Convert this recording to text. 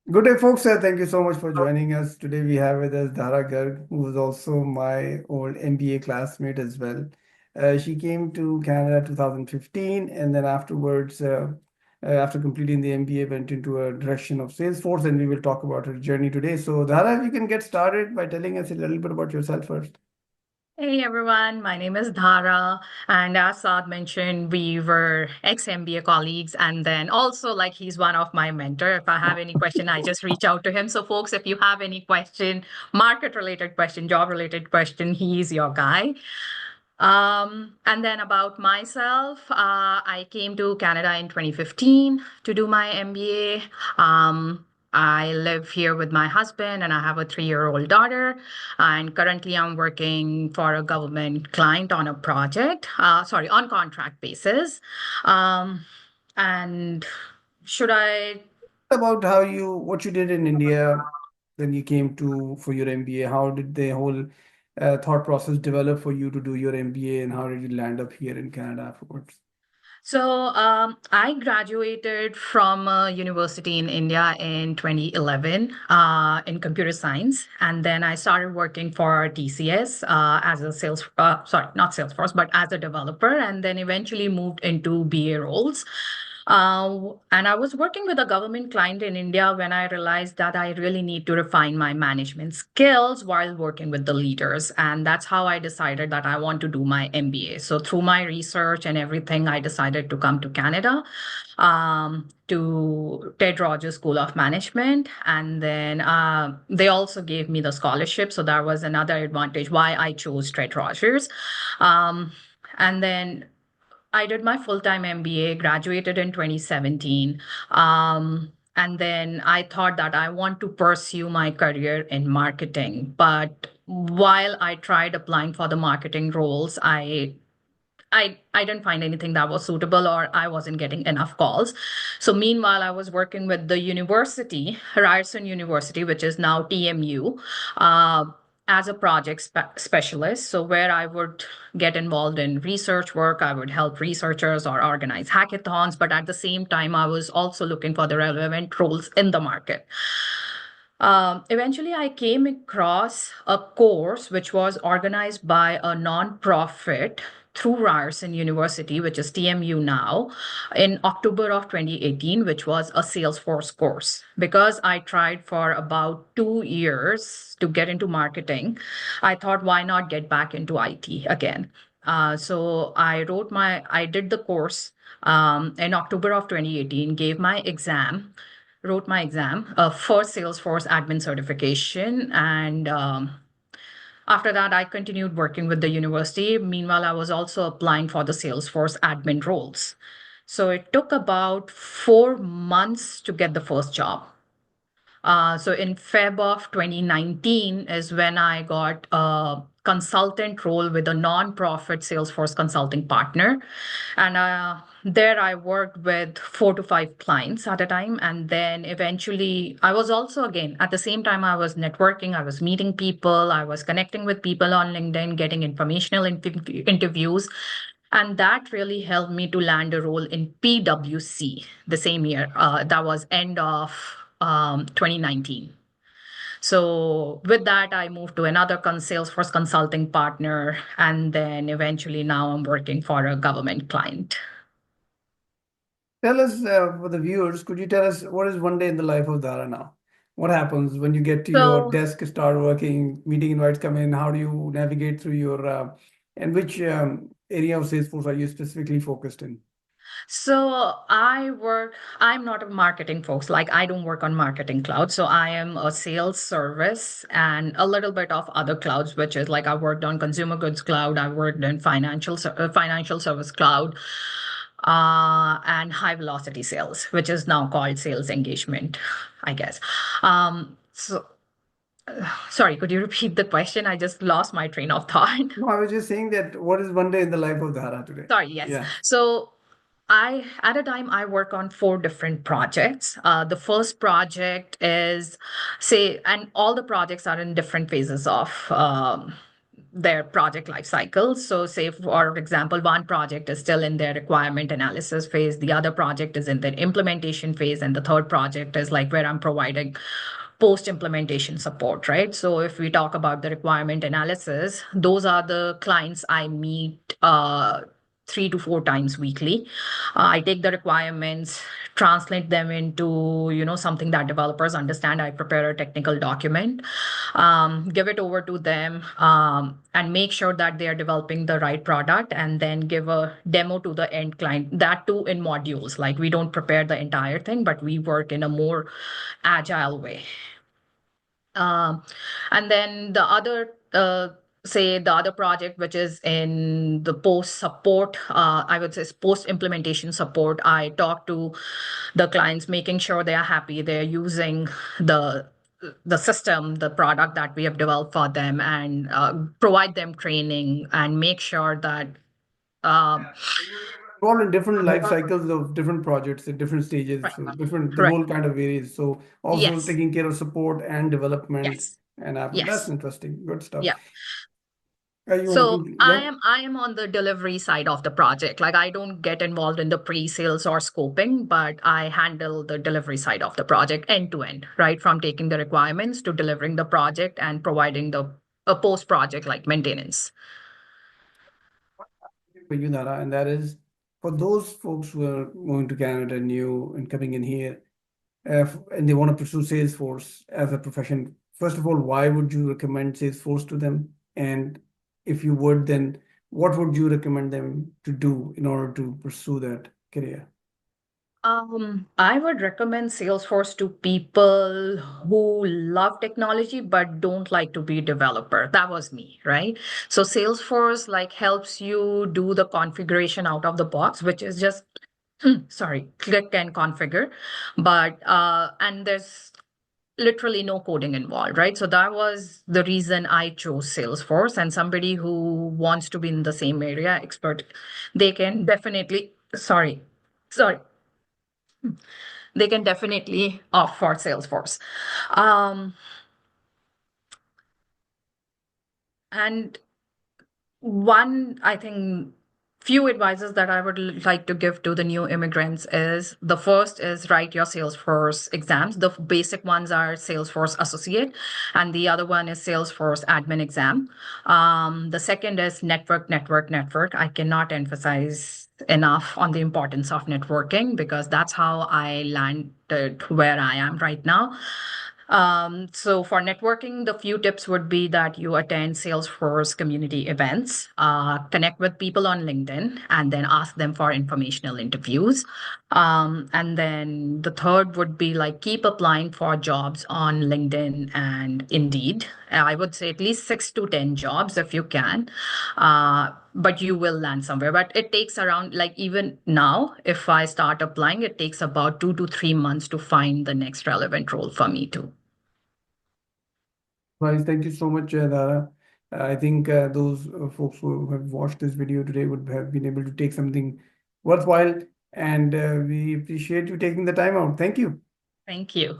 Good day, folks. Thank you so much for joining us. Today we have with us Dhara Garg, who was also my old MBA classmate as well. She came to Canada 2015, and then afterwards, after completing the MBA, went into a direction of Salesforce, and we will talk about her journey today. So, Dhara, if you can get started by telling us a little bit about yourself first. Hey everyone, my name is Dhara, and as Saad mentioned, we were ex-MBA colleagues, and then also like he's one of my mentor. If I have any question, I just reach out to him. So folks, if you have any question, market-related question, job-related question, he's your guy. And then about myself, I came to Canada in 2015 to do my MBA. I live here with my husband and I have a 3-year-old daughter. And currently I'm working for a government client on a project, on contract basis. Um, and should I About what you did in India when you came to for your MBA. How did the whole thought process develop for you to do your MBA, and how did you land up here in Canada afterwards? I graduated from a university in India in 2011 in computer science. And then I started working for TCS as a not Salesforce, but as a developer, and then eventually moved into BA roles. And I was working with a government client in India when I realized that I really need to refine my management skills while working with the leaders. And that's how I decided that I want to do my MBA. So through my research and everything, I decided to come to Canada to Ted Rogers School of Management. And then they also gave me the scholarship. So that was another advantage why I chose Ted Rogers. Um, and then I did my full-time MBA, graduated in 2017. And then I thought that I want to pursue my career in marketing. But while I tried applying for the marketing roles, I didn't find anything that was suitable or I wasn't getting enough calls. So meanwhile, I was working with the university, Ryerson University, which is now TMU, uh, as a project specialist. So where I would get involved in research work, I would help researchers or organize hackathons. But at the same time, I was also looking for the relevant roles in the market. Eventually, I came across a course which was organized by a nonprofit through Ryerson University, which is TMU now, in October of 2018, which was a Salesforce course. Because I tried for about 2 years to get into marketing, I thought, why not get back into IT again? So I did the course in October of 2018, gave my exam, wrote my exam for Salesforce admin certification. And after that, I continued working with the university. Meanwhile, I was also applying for the Salesforce admin roles. So it took about 4 months to get the first job. So in Feb of 2019 is when I got a consultant role with a nonprofit Salesforce consulting partner. And there I worked with 4 to 5 clients at a time. And then eventually I was also, again, at the same time, I was networking, I was meeting people, I was connecting with people on LinkedIn, getting informational interviews. And that really helped me to land a role in PwC the same year. That was end of 2019. So with that, I moved to another Salesforce consulting partner, and then eventually now I'm working for a government client. Tell us, for the viewers, could you tell us what is one day in the life of Dhara now? What happens when you get to your So desk, start working, meeting invites come in? How do you navigate through and which area of Salesforce are you specifically focused in? I'm not a marketing folks, like I don't work on marketing cloud. So I am a sales service and a little bit of other clouds, which is like I worked on consumer goods cloud, I worked in financial service cloud, and high velocity sales, which is now called sales engagement, I guess. So sorry, could you repeat the question? I just lost my train of thought. No, I was just saying that what is one day in the life of Dhara today? Sorry, yes. Yeah. So at a time, I work on 4 different projects. The first project is, and all the projects are in different phases of their project life cycle. So say, for example, one project is still in their requirement analysis phase, the other project is in their implementation phase, and the third project is like where I'm providing post-implementation support, right? So if we talk about the requirement analysis, those are the clients I meet 3 to 4 times weekly. I take the requirements, translate them into something that developers understand. I prepare a technical document, give it over to them, and make sure that they are developing the right product, and then give a demo to the end client. That too in modules. Like we don't prepare the entire thing, but we work in a more agile way. And then say the other project, which is in the post support, I would say post implementation support. I talk to the clients, making sure they are happy, they're using the system, the product that we have developed for them, and provide them training and make sure that. Involved in different life cycles of different projects at different stages. Right. So different, the Right. role kind of varies. So also Yes. taking care of support and development Yes. and app. That's Yes. interesting. Good stuff. Yeah. You want to So conclude? I Yeah. am I am on the delivery side of the project. Like I don't get involved in the pre-sales or scoping, but I handle the delivery side of the project end to end, right? From taking the requirements to delivering the project and providing the a post-project like maintenance. For you, Dhara, and that is for those folks who are going to Canada new and coming in here, and they want to pursue Salesforce as a profession. First of all, why would you recommend Salesforce to them? And if you would, then what would you recommend them to do in order to pursue that career? I would recommend Salesforce to people who love technology but don't like to be a developer. That was me, right? So Salesforce like helps you do the configuration out of the box, which is just sorry, click and configure. But and there's literally no coding involved, right? So that was the reason I chose Salesforce. And somebody who wants to be in the same area, expert, they can definitely, sorry, they can definitely opt for Salesforce. Um, and one, I think, few advices that I would like to give to the new immigrants is the first is write your Salesforce exams. The basic ones are Salesforce Associate, and the other one is Salesforce Admin exam. The second is network, network, network. I cannot emphasize enough on the importance of networking because that's how I landed where I am right now. So for networking, the few tips would be that you attend Salesforce community events, connect with people on LinkedIn, and then ask them for informational interviews. And then the third would be like keep applying for jobs on LinkedIn and Indeed. I would say at least 6 to 10 jobs if you can. But you will land somewhere. But it takes around, like even now, if I start applying, it takes about 2 to 3 months to find the next relevant role for me too. Guys, thank you so much, Dhara. I think those folks who have watched this video today would have been able to take something worthwhile, and we appreciate you taking the time out. Thank you. Thank you.